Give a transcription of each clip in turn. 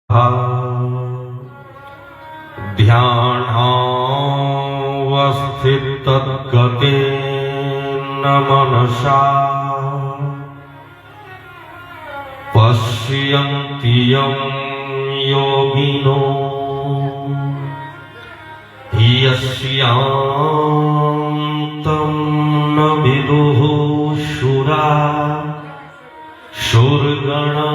ध्यानावस्थितगतेन मनसा पश्यन्ति यं योगिनो यस्यान्तं न विदुः शूरा शूरगणा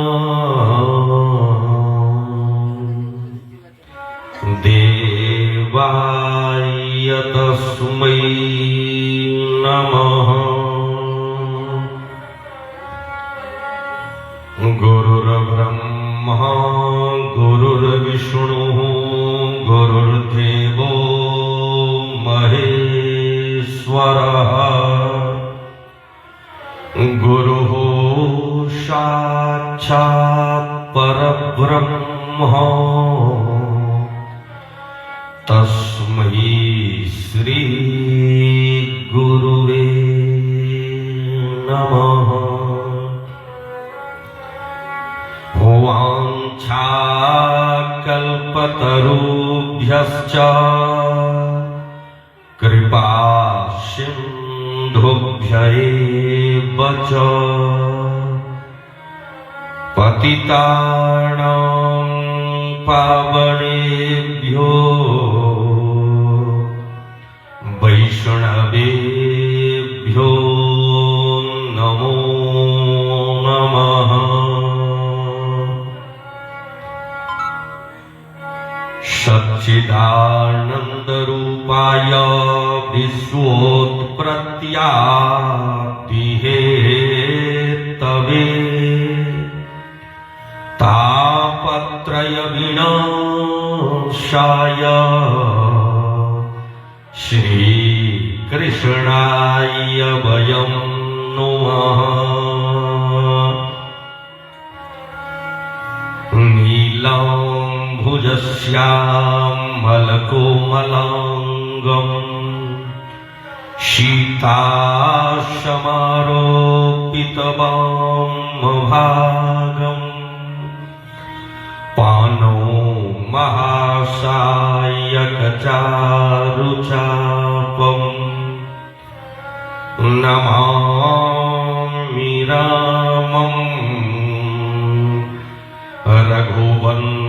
देवाय तस्मै नमः। गुरुर्ब्रह्मा गुरुर्विष्णुः गुरुर्देवो महेश्वरः गुरुः साक्षात् परब्रह्म तस्मै श्री गुरुवे नमः। वाञ्छाकल्पतरुभ्यश्च कृपा सिन्धुभ्यैव च पतितानां पावनेभ्यो वैष्णवेभ्यो नमो नमः। सच्चिदानन्दरूपाय विश्वोत्पत्त्यादिहेतवे तापत्रय विनाशाय श्री कृष्णाय वयं नमः। नीलाम्भुजश्यामलकोमलाङ्गं शीताशमारोपितवामभागम् पानो महासायकचारुचापम् नमामि रामं रघुवंशनाथम्।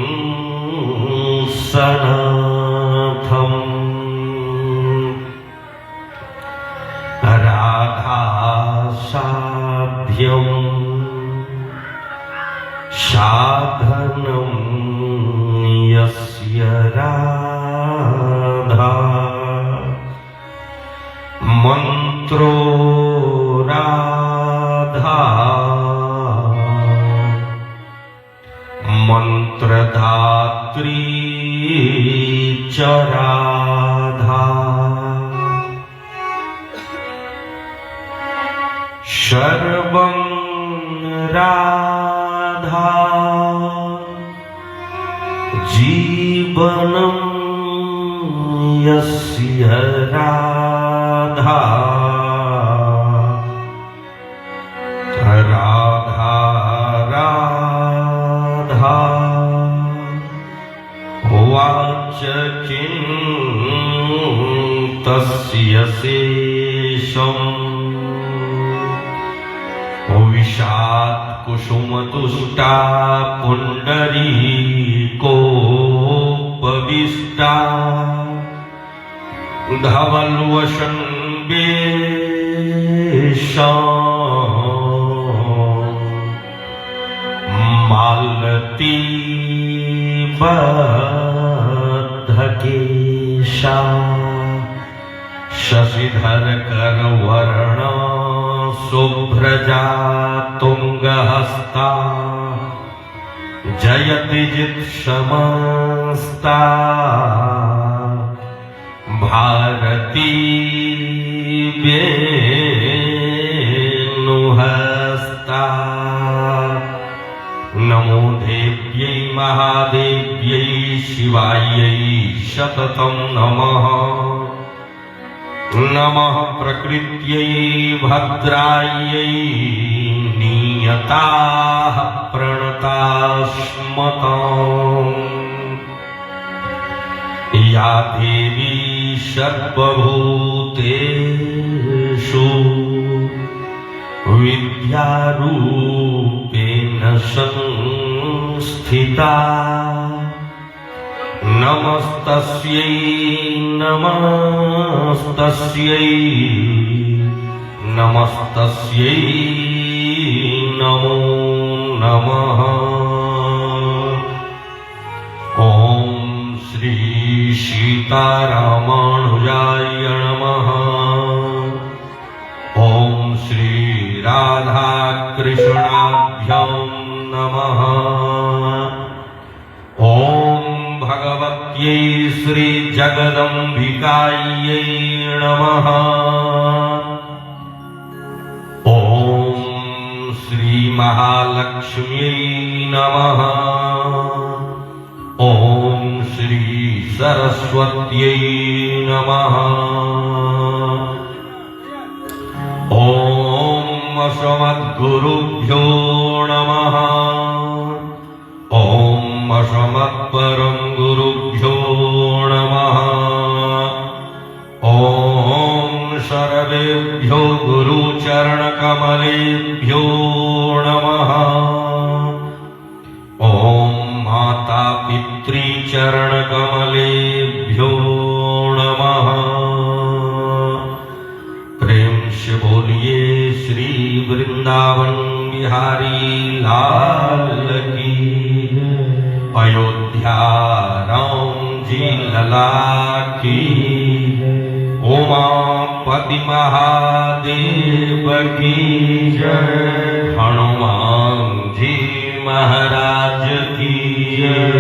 राधासाभ्यं साधनं यस्य राधा मंत्रो राधा मंत्रदात्री च राधा सर्वं राधा जीवनं यस्य राधा राधा राधा वाच चिन्तस्य शेषम् विषात् कुसुमतुष्टा पुण्डरीकोपविष्टा धवलवसन मालती बद्धकेशा शशिधर करवर्ण शुभ्रजा तुंगहस्ता जयति जित्समस्ता भारती वेणुहस्ता। नमो देव्यै महादेव्यै शिवायै शततं नमः। नमः प्रकृत्यै भद्रायै नियताः प्रणतास्मताम् या देवी सर्वभूतेषु विद्यारूपेण संस्थिता नमस्तस्यै नमस्तस्यै नमस्तस्यै नमो नमः। ॐ श्री सीतारामानुजाय नमः। ॐ श्री राधाकृष्णाभ्यां नमः। ॐ भगवत्यै श्री जगदम्बिकायै नमः। ॐ श्री महालक्ष्म्यै नमः। ॐ श्री सरस्वत्यै नमः। ॐ असमद्गुरुभ्यो नमः। ॐ असमत्परं गुरुभ्यो नमः। ॐ सर्वेभ्यो गुरुचरणकमलेभ्यो नमः। ॐ माता पितृचरणकमलेभ्यो नमः। प्रेम से बोलिए श्री वृंदावन बिहारी लाल की। अयोध्या राम जी लला की। उमापति महादेव की जय। हनुमान जी महाराज की जय।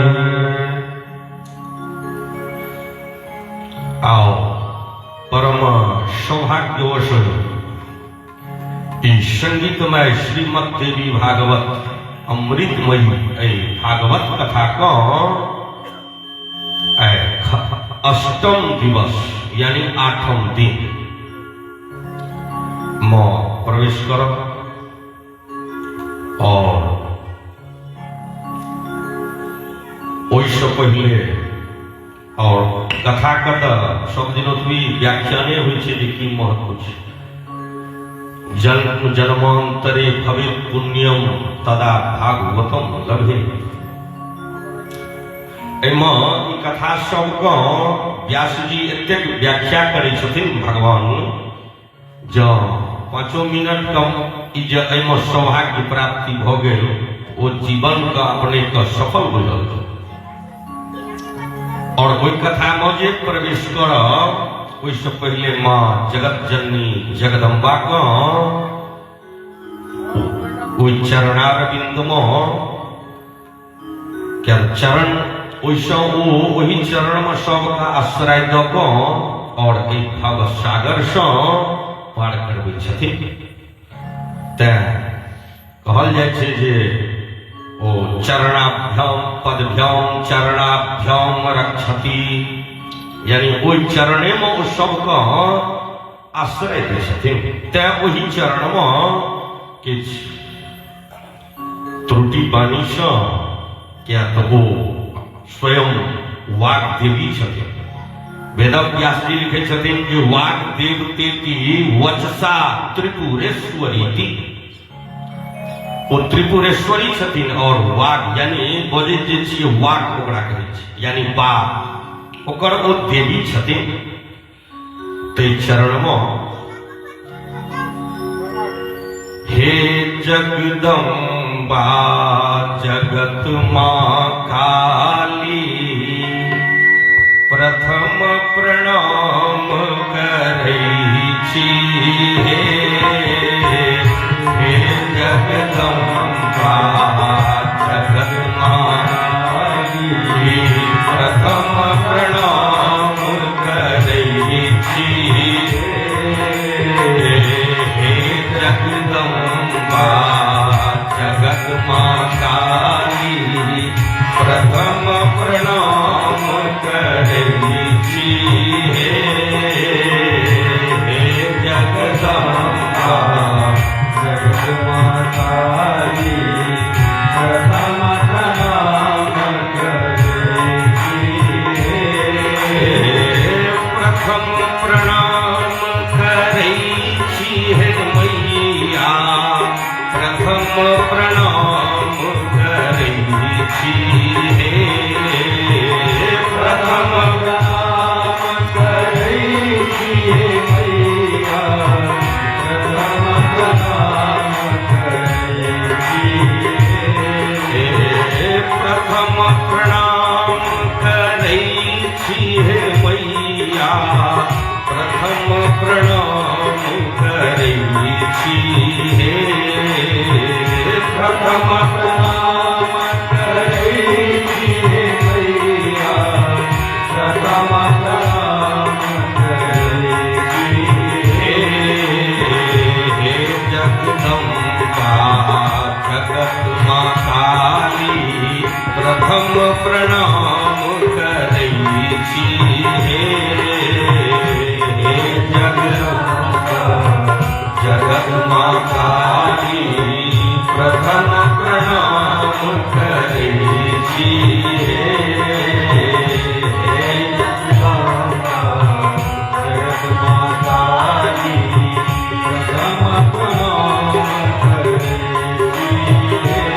आओ परम सौभाग्यवश इस संगीतमय श्रीमद देवी भागवत अमृतमयी भागवत कथा का अष्टम दिवस यानी 8म दिन में प्रवेश करो। और ओइसे पहले और कथा कथा सब दिन भी व्याख्याने हुई छे कि महत्व छे। जन्म जन्मांतरे भवेत् पुण्यम तदा भागवतम लभे। एमा ई कथा सबको व्यास जी एतेक व्याख्या करै छथिन भगवान जो 5 मिनट कम ई जे एमा सौभाग्य प्राप्ति भ गेल ओ जीवन का अपने का सफल बुझल। और ओई कथा में जे प्रवेश करब ओइसे पहले माँ जगत जननी जगदम्बा का ओई चरणारविंद में क्या चरण ओइसे वही चरण में सबका आश्रय द को और एक भव सागर से पार करबै छथिन। तैं कहल जाय छै जे ओ चरणाभ्याम पदभ्याम चरणाभ्याम रक्षति यानी ओई चरणे में ओ सबका आश्रय दै छथिन। तैं वही चरण में किछ त्रुटि बानी से क्या तो वो स्वयं वाग देवी छथिन। वेदव्यास जी लिखे छथिन कि वाग देवतेति वचसा त्रिपुरेश्वरीति। वो त्रिपुरेश्वरी छथिन और वाग यानी बजे जे छियै वाग ओकरा कहै छै यानी बाग ओकर ओ देवी छथिन। ते चरण में हे जगदम्बा जगत मां काली प्रथम प्रणाम करै छी। हे जगदम्बा जगत मां काली प्रथम प्रणाम करै छी। हे जगदम्बा जगत मां काली प्रथम प्रणाम करै छी। काली प्रथम प्रणाम प्रथम प्रणाम करै छी हे मैया प्रथम प्रणाम करै छी हे प्रथम प्रणाम करै छी हे मैया प्रथम प्रणाम करै छी हे प्रथम प्रणाम करै छी हे मैया प्रथम प्रणाम करै छी हे प्रथम प्रणाम करै छी हे मैया प्रथम प्रणाम करै छी हे जगदम्बा जगत मां काली प्रथम प्रणाम करै छी हे जगदम्बा जगत मां काली प्रथम प्रणाम करै छी हे जगदम्बा जगत मां काली प्रथम प्रणाम करै छी हे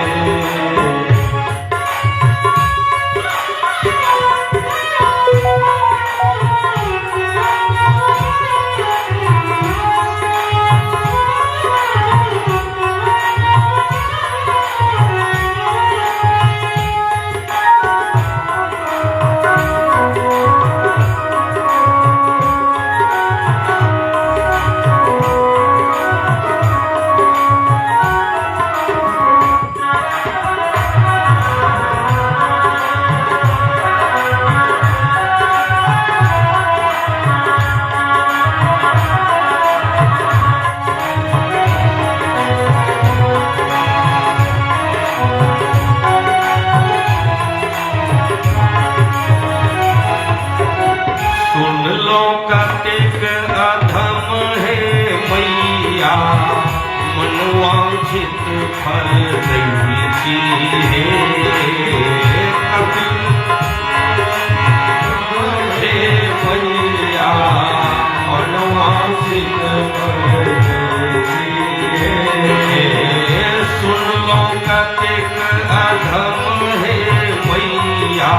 कतेक अधम है मैया मनवांछित फल दै छी हे हे मैया मनवांछित फल दै छी हे सुन लो कतेक अधम है मैया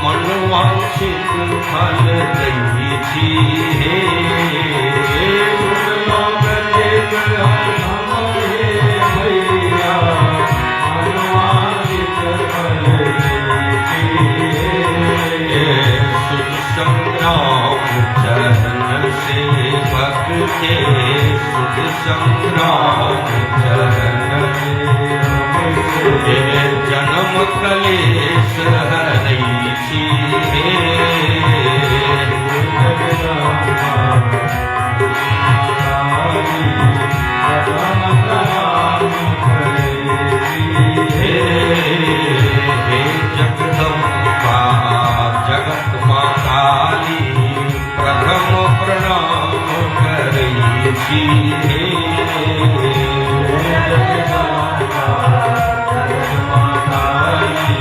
मनवांछित फल दै छी हे कतेक अधम हे मैया मनवांछित फल दै छी हे सुध संग्राम चरण सेवक के सुध संग्राम चरण हे जन्म कलेश हरै छी हे जगदम्बा जगत मां काली प्रथम प्रणाम करै छी हे जगदम्बा जगत मां काली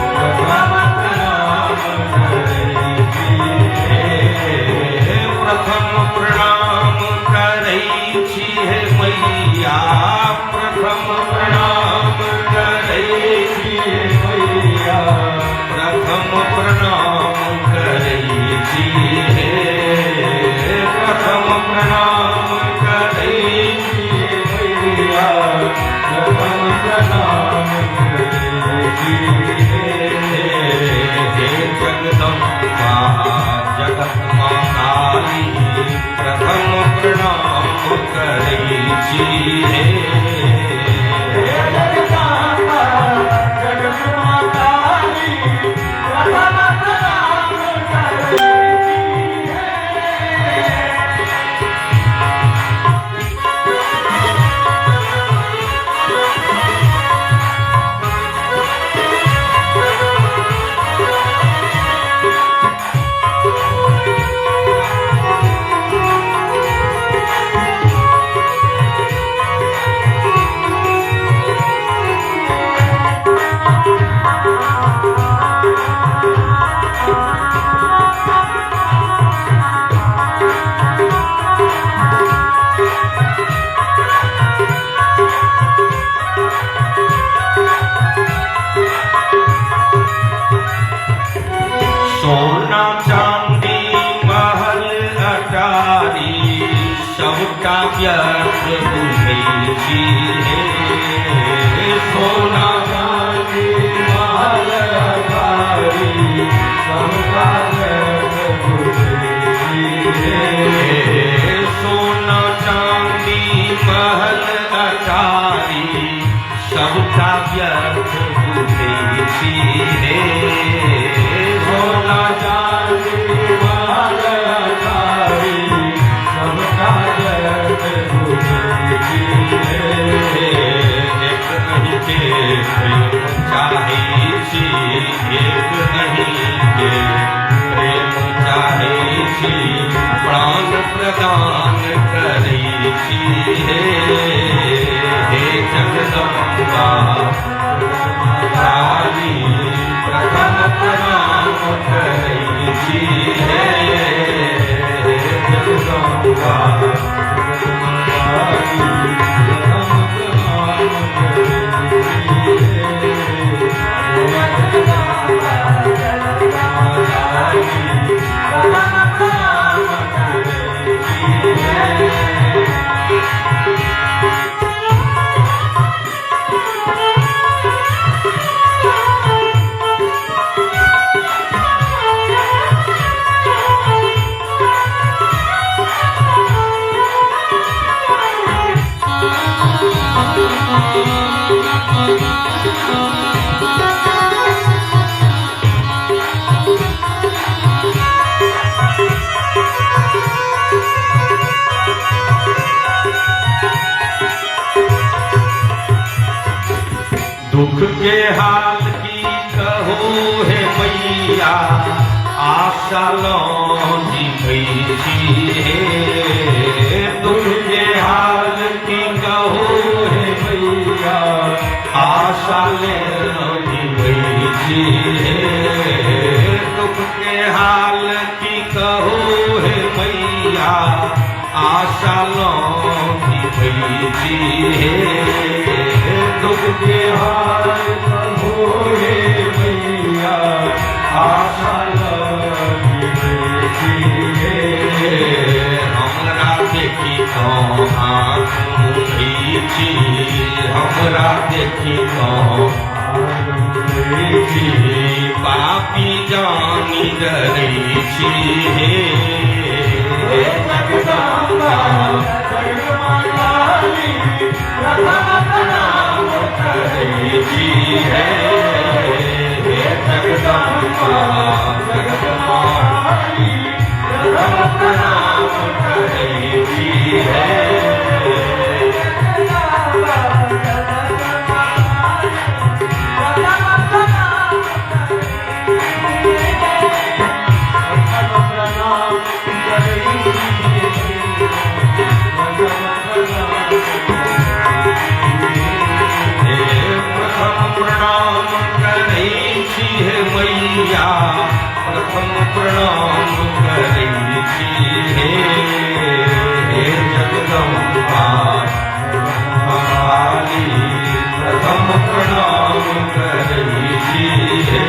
प्रथम प्रणाम छी हे सोना चांदी महल अटारी सब काज प्रभु हे सोना चांदी महल अटारी सबका व्यर्थ बुझे छी हे सोना चांदी महल अटारी सबका व्यर्थ बुझे छी हे एक नहीं के प्रेम चाहे छी एक नहीं के प्रेम चाहे छी प्राण प्रदान करे छी हे जगदम्बा काली प्रथम प्रणाम करे छी हे जगदम्बा काली प्रथम प्रणाम करे दुख के हाल की कहो है मैया आशा लौटी गई छी हे दुख के हाल की कहो है मैया आशा लौटी गई छी हे दुख के हाल की कहो है मैया आशा लौटी गई छी हे दुख के हाल कहो हे मैया आशा लगी छी हे हमरा देखी तो आँख मुड़ी छी हमरा देखी तो छी पापी जानी डरे छी हे जगदम्बा जगमाली प्रथम प्रणाम करे छी हे जगदम्बा जगमाली प्रथम प्रणाम करे छी हे मैया प्रथम प्रणाम करे छी हे जगदम्बा काली प्रथम प्रणाम करे छी हे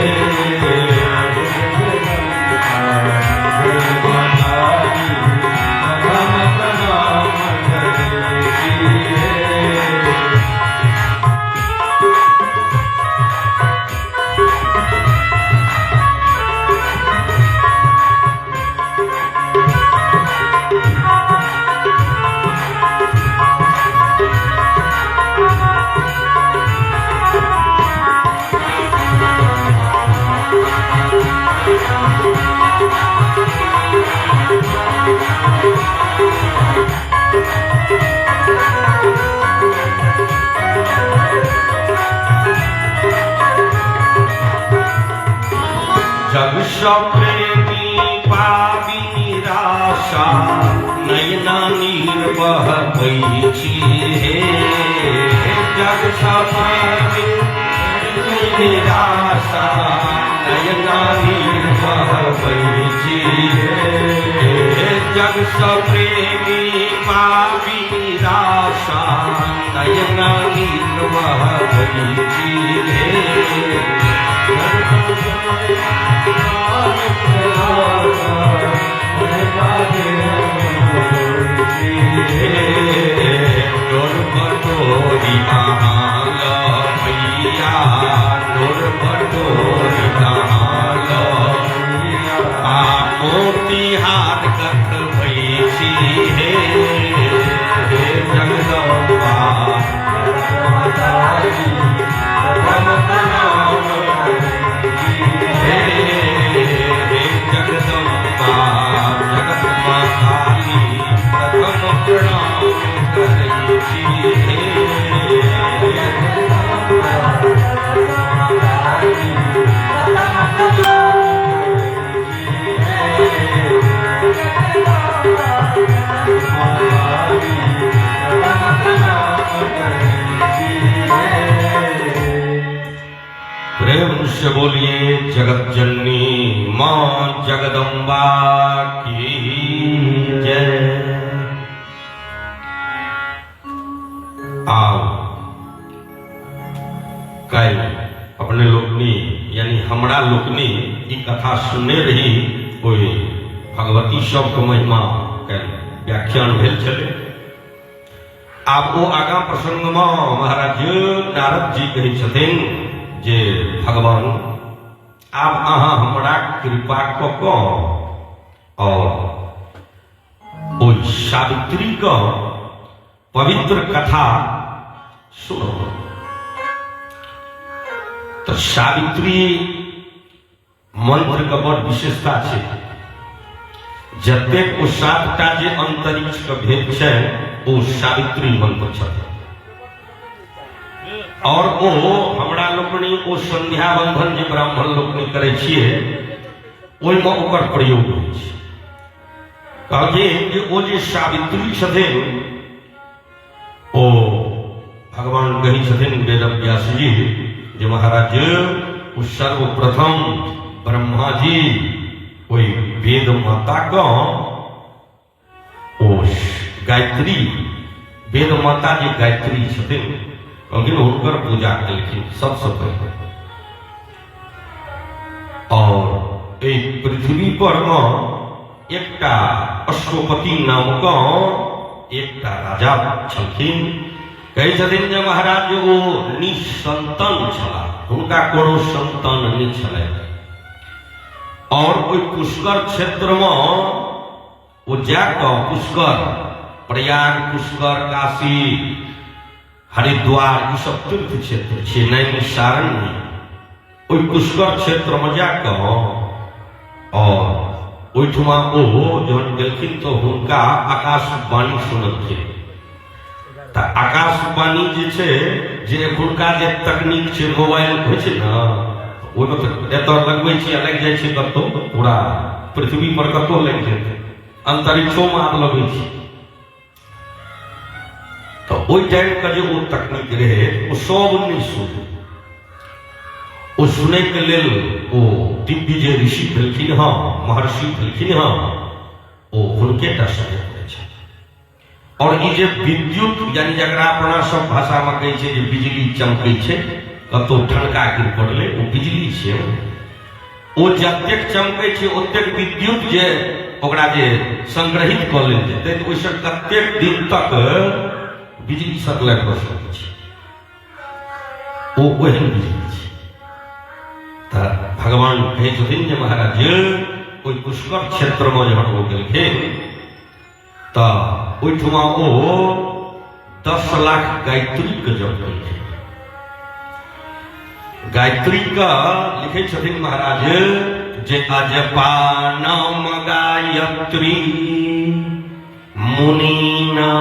जगदम्बा प्रथम प्रणाम करे छी हे जग प्रेमी पापी निराशा नयना नीर बहबै छी हे जग प्रेमी निराशा नयना नीर बहबै छी हे जग प्रेमी पापी निराशा नयना नीर बहबै छी हे बोलिए जगत जननी मां जगदम्बा की जय। आओ कल अपने लोकनी यानी हमरा लोकनी की कथा सुनने रही कोई भगवती शब्द महिमा के व्याख्यान भेल चले। आप वो आगा प्रसंग में महाराज नारद जी कही छथिन जे भगवान आप अहाँ हमरा कृपा को और ओ सावित्री का पवित्र कथा सुनो। तो सावित्री मंत्र का बड़ विशेषता है। जतेक ओ 7टा जे अंतरिक्ष का भेद है वो सावित्री मंत्र छथिन। और ओ हमरा लोकनी ओ संध्या बंधन जे ब्राह्मण लोकनी करे छिए ओइ में ओकर प्रयोग होइ छै। कहलिए जे ओ जे सावित्री छथिन ओ भगवान कही छथिन वेद व्यास जी जे महाराज ओ सर्वप्रथम ब्रह्मा जी ओइ वेद माता का ओ गायत्री वेद माता जी गायत्री छथिन उनकर पूजा कलखिन सबसे पहले। और एक पृथ्वी पर एकटा अश्वपति नाम का एकटा राजा छलखिन। कही छथिन जे महाराज ओ निसंतान छला, उनका कोनो संतान नहीं छलै। और कोई पुष्कर क्षेत्र में वो जाकर पुष्कर प्रयाग पुष्कर काशी हरिद्वार ये सब तीर्थ क्षेत्र छे नैमिषारण्य ओइ पुष्कर क्षेत्र में जाकर और ओइठमा ओ जहन गेलखिन तो हुनका आकाशवाणी सुनलखिन। त आकाशवाणी जे छे जे एखुनका जे तकनीक छे मोबाइल होय छे ना ओइमे तो एत लगबै छी अलग जाय छै कतो पूरा पृथ्वी पर कतो लग जेतै अंतरिक्षो में आग लगै छै। तो ओइ टाइम का जो वो तकनीक रहे वो सब नहीं सुने। वो सुने के लेल वो दिव्य जे ऋषि भेलखिन हाँ महर्षि भेलखिन हाँ वो हुनके टा सुने पड़े छै। और ये जे विद्युत यानी जकरा अपना सब भाषा में कहै छै जे बिजली चमकै छै कतो ठनका गिर पड़ले वो बिजली छै। वो जतेक चमकै छै ओतेक विद्युत जे ओकरा जे संग्रहित क लेल जेतै तऽ ओइसँ कतेक दिन तक बिजली सप्लाई कर सकै छै। ओ ओहन बिजली छै। त भगवान कहे छथिन जे महाराज कोई पुष्कर क्षेत्र में जहन हो गेलखिन त ओइठमा ओ 10 लाख गायत्री के जप केलखिन। गायत्री का लिखे छथिन महाराज जे अजपा नाम गायत्री मुनीना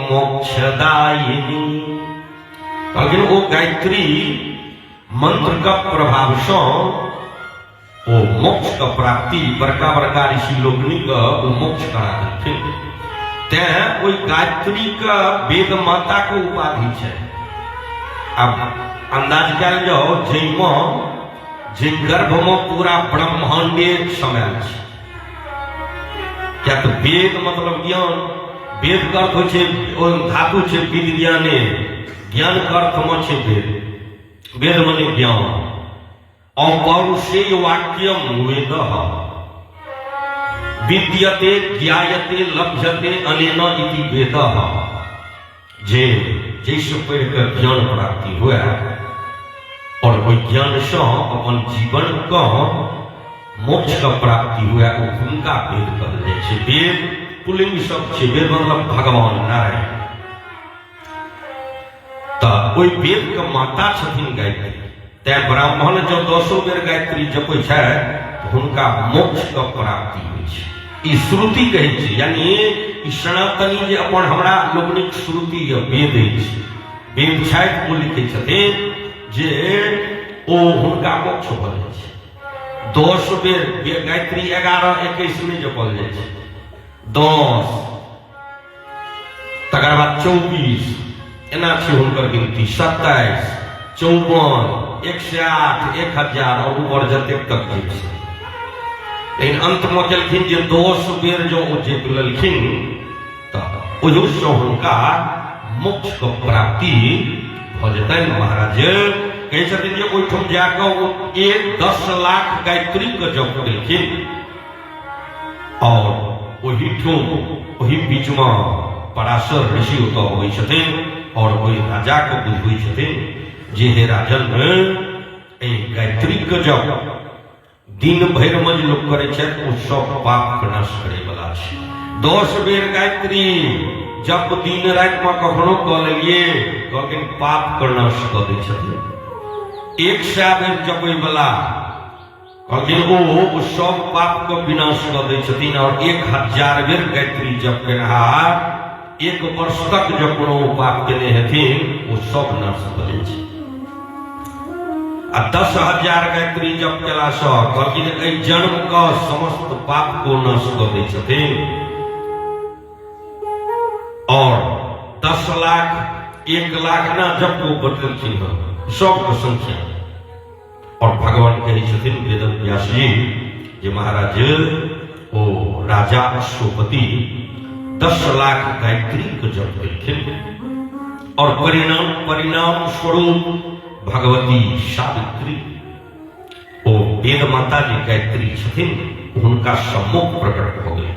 मोक्षदायिनी। लेकिन वो गायत्री मंत्र का प्रभाव से वो मोक्ष का प्राप्ति बड़का बड़का ऋषि लोकनी का वो मोक्ष करा देथिन। ते कोई गायत्री का वेद माता के उपाधि है। अब अंदाज कल जाओ जे गर्भ में पूरा ब्रह्मांडे समायल छै। क्या तो वेद मतलब ज्ञान, वेद का अर्थ होय छै धातु छै विज्ञाने, ज्ञान का अर्थ में छै वेद, वेद माने ज्ञान। अपौरुषेय वाक्यम वेदः विद्यते ज्ञायते लभ्यते अनेन इति वेदः। जे जैसे पढ़ कर ज्ञान प्राप्ति हुआ और वही ज्ञान से अपन जीवन का मोक्ष का प्राप्ति हुआ उनका वेद कहल जाय छै। वेद पुल्लिंग शब्द छै, वेद मतलब भगवान नारायण। तो ओइ वेद के माता छथिन गायत्री। ते ब्राह्मण जो 10 बेर गायत्री जपै छै हुनका मोक्ष का प्राप्ति होइ छै। ई श्रुति कहै छै, यानी ई सनातनी जे अपन हमरा लोकनिक श्रुति वेद अछि। वेद छथि ओ लिखै छथिन जे ओ हुनका मोक्ष भऽ जाइ छै। 10 बेर गायत्री 11-21 में जपल जाय छै। 10 तकर बाद 24 एना छै हुनकर गिनती। 27 54 108, 1000 और ऊपर जते तक जीव से। लेकिन अंत में केलखिन जे 10 बेर जो जीत लेलखिन तऽ ओहि से हुनका मोक्ष के प्राप्ति भ जेतनि। महाराज कहै छथिन जे ओहिठाम जाकऽ 10 लाख गायत्री के जप केलखिन और ओहि बीच में पराशर ऋषि ओतऽ अबै छथिन और ओहि राजा के बुझबै छथिन जे हे राजन गायत्री के जप दिन भर में जे लोग करे छै ओ सब पाप के नाश करे वाला छै। 10 बेर गायत्री जब दिन रात में कखनो कऽ लेलिए कहलखिन पाप के नाश कऽ दै छथिन। 100 बेर जपै वाला कहलखिन ओ सब पाप के विनाश कऽ दै छथिन। और 1000 बेर गायत्री जप केनहार 1 वर्ष तक जब कोनो पाप केने हेथिन ओ सब नाश कऽ दै छै। आ 10,000 गायत्री जप केला सँ कहलखिन एहि जन्म का समस्त पाप को नाश कऽ दै छथिन। और 10 लाख 1 लाख ना जप को बदलखिन सबके संख्या। और भगवान कहै छथिन वेद व्यास जी जे महाराज ओ राजा अश्वपति 10 लाख गायत्री के जप केलखिन और परिणाम स्वरूप भगवती सावित्री ओ वेद माता जी गायत्री छथिन हुनका सम्मुख प्रकट हो गए।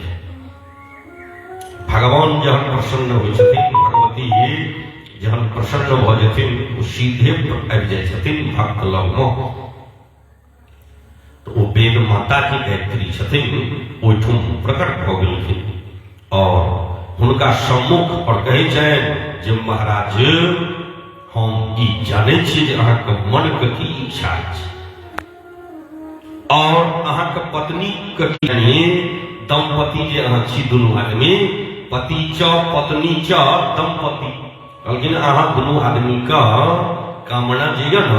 भगवान जहन प्रसन्न होइ छथिन भगवती जहन प्रसन्न भ जेथिन ओ सीधे आबि जाइ छथिन भक्त लग में। तो ओ वेद माता जी गायत्री छथिन ओहिठाम प्रकट भ गेलखिन और हुनका सम्मुख और कहै छनि जे महाराज हम ई जाने छी जे अहाँके मन के की इच्छा छै और अहाँके पत्नी के की दंपति जे अहाँ छी दुनू आदमी पति च पत्नी च दंपति कहलखिन अहाँ दुनू आदमी का कामना जे यऽ न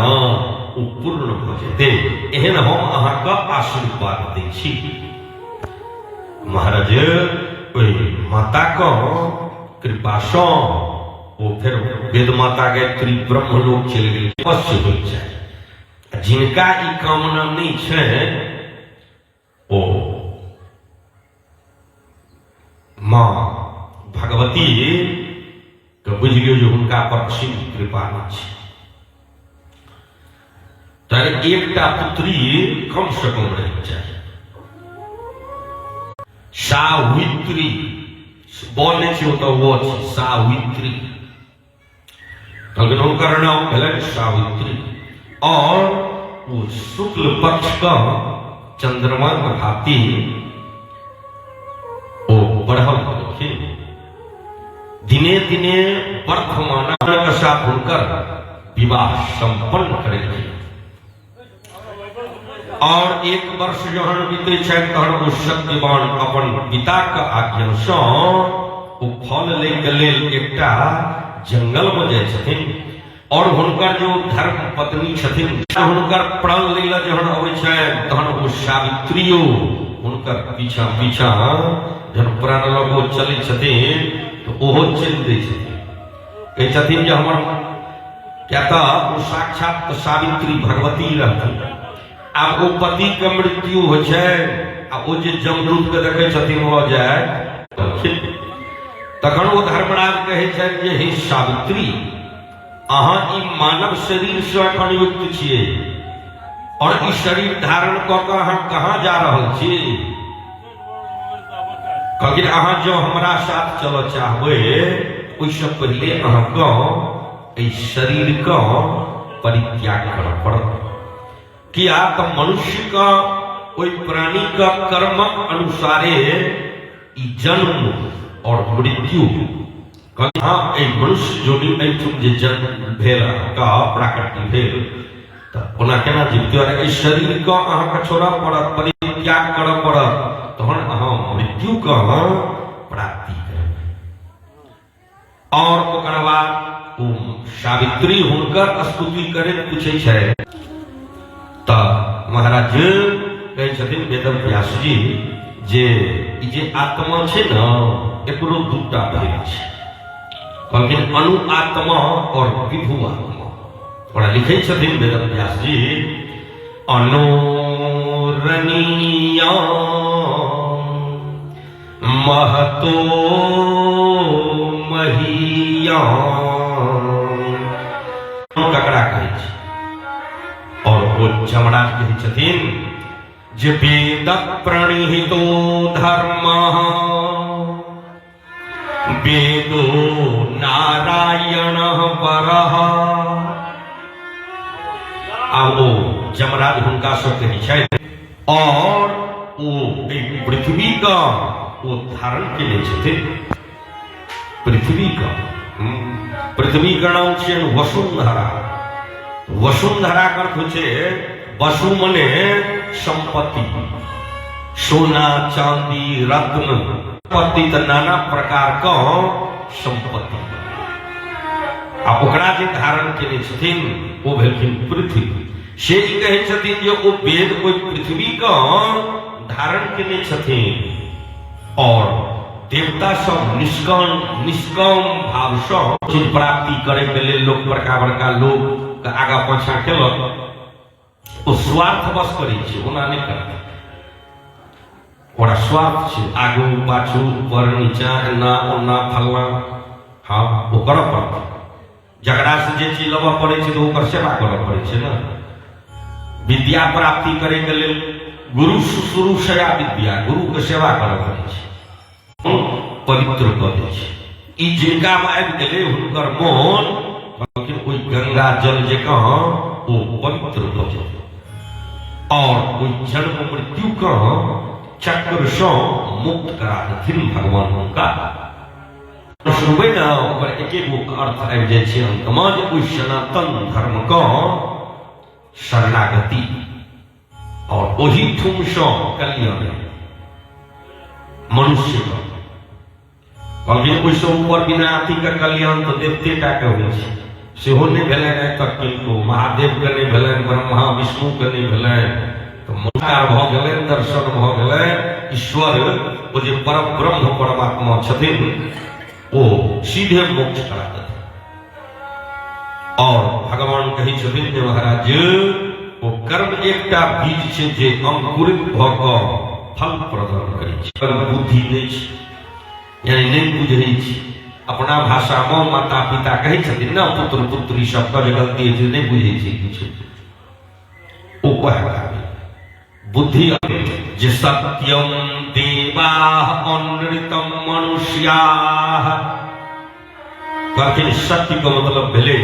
ओ पूर्ण भ जेतै एहन हम अहाँके आशीर्वाद दै छी। महाराज ओहि माता के कृपा सँ वो फिर वेद माता गायत्री ब्रह्मलोक चल गए तपस्या हो जाए। जिनका ई कामना नहीं है ओ माँ भगवती के बुझ लियो जो उनका पर असीम कृपा नहीं है। तारे एकटा पुत्री कम से कम रही चाहिए। सावित्री बोलने से होता वो सावित्री उनका नाम है सावित्री और वो शुक्ल पक्ष का चंद्रमा का भांति वो बढ़ल दिने दिने वर्धमान के साथ होकर विवाह संपन्न करेंगे। और 1 वर्ष जहन बीते तहन ओ सत्यवान अपन पिता के आज्ञा सँ ओ फल ले के लेल एकटा जंगल में जाय छथिन और हुनकर जो धर्म पत्नी छथिन हुनकर प्राण लैला जहन अबै छै तहन ओ सावित्रियो हुनकर पीछा पीछा जहन प्राण लग ओ चलै छथिन तो ओहो चलि दै छथिन। कहै छथिन जे हमर क्या तऽ ओ साक्षात सावित्री भगवती रहथिन। आब ओ पति के मृत्यु हो छै आ ओ जे जमदूत के देखै छथिन हो जाय तखन वो धर्मराज कहै छथि जे हे सावित्री अहाँ ई मानव शरीर से अखन युक्त छियै और ई शरीर धारण कऽ कऽ अहाँ कहाँ जा रहल छी। कहलखिन अहाँ जो हमरा साथ चलऽ चाहबै ओहिसँ पहिले अहाँके एहि शरीर के परित्याग करऽ पड़त। किया तऽ मनुष्य का ओहि प्राणी का कर्मक अनुसारे ई जन्म और मृत्यु हाँ मनुष्य जोड़ी जे जन्म भेल का प्राकृतिक भेल तऽ ओना केना जीवते शरीर के अहाँके छोड़ऽ पड़त परित्याग करऽ पड़त तहन अहाँ मृत्यु के प्राप्ति करबै। और ओकर बाद ओ सावित्री हुनकर स्तुति करैत पूछै छै तऽ महाराज कहै छथिन वेद व्यास जी जे ई जे आत्मा छै न एकरो दूटा भेद छै। कहलखिन अनु आत्मा और विभु आत्मा। और लिखे छथिन वेदव्यास जी अनुरणीय महतो महिया ककड़ा कहै छै और वो जमराज कहै छथिन जे वेद प्रणिहितो धर्म वेदो नारायण परः अब वो जमराज हुनका सबके छै और वो पृथ्वी का वो धारण के लिए छथिन पृथ्वी का नाम छै वसुंधरा वसुंधरा का अर्थ छै वसु मने संपत्ति सोना चांदी रत्न संपत्ति तो नाना प्रकार का संपत्ति आ ओकरा जे धारण केने छथिन ओ भेलखिन पृथ्वी से ई कहै छथिन जे ओ वेद कोई पृथ्वी का धारण केने छथिन और देवता सब निष्काम भाव से चीज प्राप्ति करे के लिए लोग बड़का बड़का लोग के आगा पाछा केलक ओ स्वार्थ बस करै छै ओना नहीं करते ओरा स्वार्थ छै आगू पाछू ऊपर नीचा एना ओना फलना हाँ ओ करऽ पड़तै जकरा से जे चीज लेबऽ पड़ै छै तो ओकर सेवा करऽ पड़ै छै ना विद्या प्राप्ति करे के लेल गुरु शुश्रूषया विद्या गुरु के सेवा करऽ पड़ै छै पवित्र कऽ दै छै ई जिनका में आबि गेलै हुनकर मोन लेकिन कोई गंगा जल जकाँ ओ पवित्र कऽ जेतै और कोई जन्म मृत्यु का चक्र से मुक्त करा देथिन भगवान हुनका सुनबै ना ओकर एक एक अर्थ आबि जाइ छै अंतमे जे ओहि सनातन धर्म का शरणागति और ओही ठुम से कल्याण मनुष्य का कहलिए ओहिसँ ऊपर बिना अथी के कल्याण तो देवते टा के होइ छै सेहो नहीं भेलै तक किनको महादेव के नहीं भेलै ब्रह्मा विष्णु के नहीं भेलै तो मुनकार भ गेलै दर्शन भ गेलै ईश्वर ओ जे परम ब्रह्म परमात्मा छथिन ओ सीधे मोक्ष करा देथिन और भगवान कहै छथिन जे महाराज ओ कर्म एकटा बीज छै जे अंकुरित भ क फल प्रदान करै छै बुद्धि नहीं छै यानी नहीं बुझै छै अपना भाषा में माता पिता कहै छथिन ना पुत्र पुत्री सबका जे गलती है नहीं बुझै छै किछु ओ कहै बुद्धि जे सत्यम देवाः अनृतम मनुष्याः कहथिन सत्य का मतलब भेलै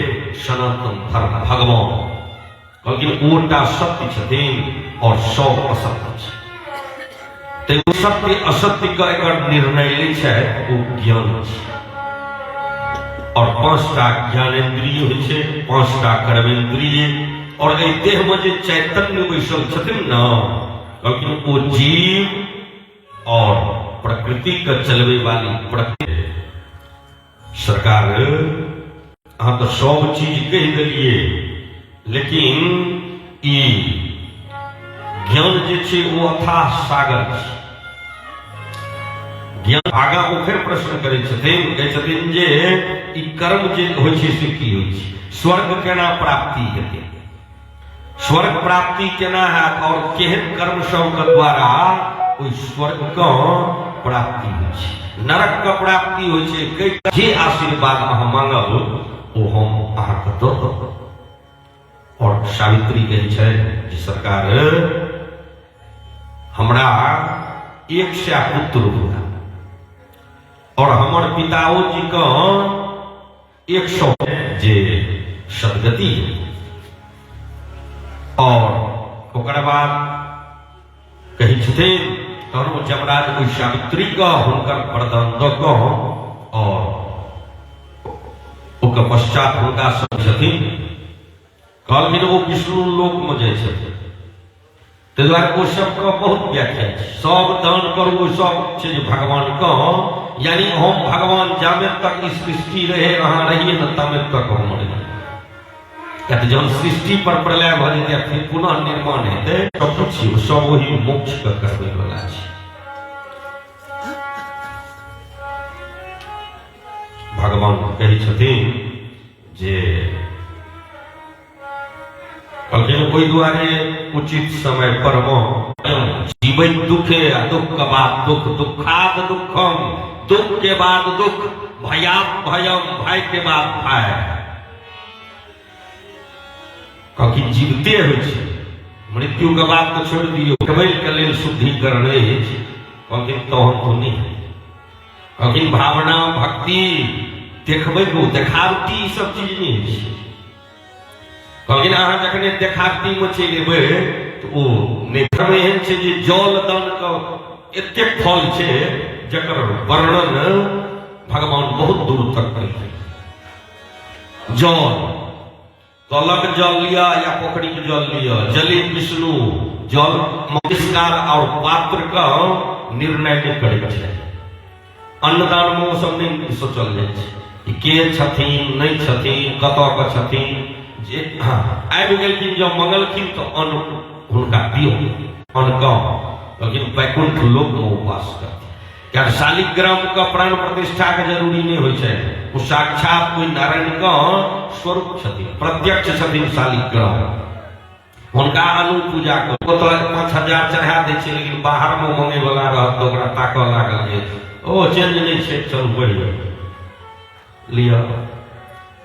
सनातन धर्म भगवान कहलखिन ओटा सत्य छथिन और 100 असत्य छै तो सत्य असत्य का एक निर्णय ले छै ओ ज्ञान छै और 5टा ज्ञानेन्द्रिय होइ छै 5टा कर्मेंद्रिय और एहि देह में जे चैतन्य बैसल छथिन ना लेकिन वो जीव और प्रकृति का चलवे वाली प्रकृति सरकार अहाँ तो सब चीज कह दिलिए लेकिन ई ज्ञान जे छै वो अथाह सागर छै ज्ञान आगा वो फिर प्रश्न करे छथिन कहै छथिन जे ई कर्म जे होइ छै से की होइ छै स्वर्ग केना प्राप्ति हेतै स्वर्ग प्राप्ति केना हैत और केहन कर्म सब के द्वारा ओइ स्वर्ग के प्राप्ति होइ छै नरक के प्राप्ति होइ छै जे आशीर्वाद अहाँ मांगब ओ हम अहाँ के दऽ देब और सावित्री कहै छै जे सरकार हमरा 100 पुत्र हुआ और हमर पिताओ जी का 100 जे सदगति और ओकर बाद कही छथिन तहन वो जमराज ओहि सावित्री का हुनकर वरदान दऽ कऽ और ओकर पश्चात हुनका सब छथिन कहलखिन वो विष्णु लोक में जाइ छथिन ताहि दुआरे ओ सबके बहुत व्याख्या छै सब दान करू सब छै जे भगवान का यानी हम भगवान जामे तक इस सृष्टि रहे अहाँ रहिए न तमे तक हम रहिए या तो जब सृष्टि पर प्रलय भ जेतै फिर पुनः निर्माण हेतै सब कुछ सब वही मोक्ष के करबै वाला छै भगवान कहै छथिन जे कहलखिन ओहि दुआरे उचित समय पर जीवन दुखे आ दुख के बाद दुख, दुखाद दुखम, दुख के बाद दुख, भयात भयम, भय के बाद भय। कहलखिन जीवते होइ छै, मृत्यु के बाद तो छोड़ दियो, केवल के लेल शुद्धिकरण अछि। कहलखिन तहन तो नहीं। कहलखिन भावना भक्ति देखबै को देखावटी ई सब चीज नहीं छै। कहलखिन अहाँ जखने देखावटी में चलि एबै तो ओ नेत्र में एहन छै जे जल दान के एतेक फल छै जकर वर्णन भगवान बहुत दूर तक करते। जल, कलक जल लिया या पोखरी के जल लिया, जले विष्णु, जल मस्कार और पात्र का निर्णय नहीं करे छै। अन्नदान में सब नहीं सोचल जाय छै के छथिन नहीं छथिन, कतऽ के छथिन। जे आबि गेलखिन जब मंगलखिन तो अन्न हुनका दियो, अन्न कम। लेकिन वैकुंठ लोक में उपास करथिन, क्या शालिग्राम का प्राण प्रतिष्ठा के जरूरी नहीं होइ छै। वो साक्षात कोई नारायण का स्वरूप छथिन, प्रत्यक्ष छथिन शालिग्राम। हुनका अनु पूजा करू तो 5000 चढ़ा दै छै, लेकिन बाहर में मंगे वाला रहत तो ओकरा ताकऽ लागल जे ओ चेंज नहीं छै, चलू बढ़िया लिया।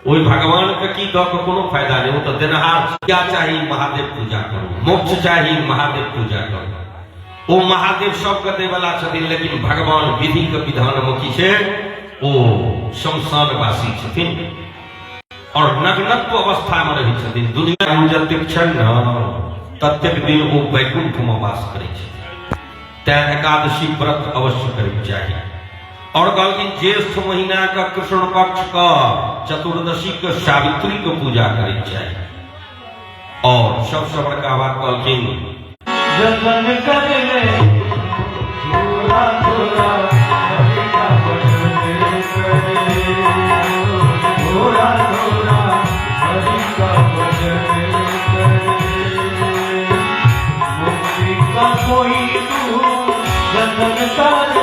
ओहि भगवान के की दऽ के कोनो फायदा नहीं। वो तो देनहार। क्या चाहिए? महादेव पूजा करू। मोक्ष चाहिए? महादेव पूजा करू। ओ महादेव सबके दै वाला छथिन, लेकिन भगवान विधि के विधानमुखी छै, ओ शमशानवासी छथिन और नग्नत्व अवस्था में रहै छथिन। दुनिया में जतेक छै न ततेक दिन ओ वैकुंठ में वास करै छथिन। तैं एकादशी व्रत अवश्य करैके चाही। और कहलखिन ज्येष्ठ महीना का कृष्ण पक्ष का चतुर्दशी के सावित्री को पूजा करे चाहिए। और सबसे बड़का बात कहलखिन जतन कर ले थोड़ा थोड़ा हरि का भजन करे, थोड़ा थोड़ा हरि का भजन करे। मुक्ति का कोई तू जतन कर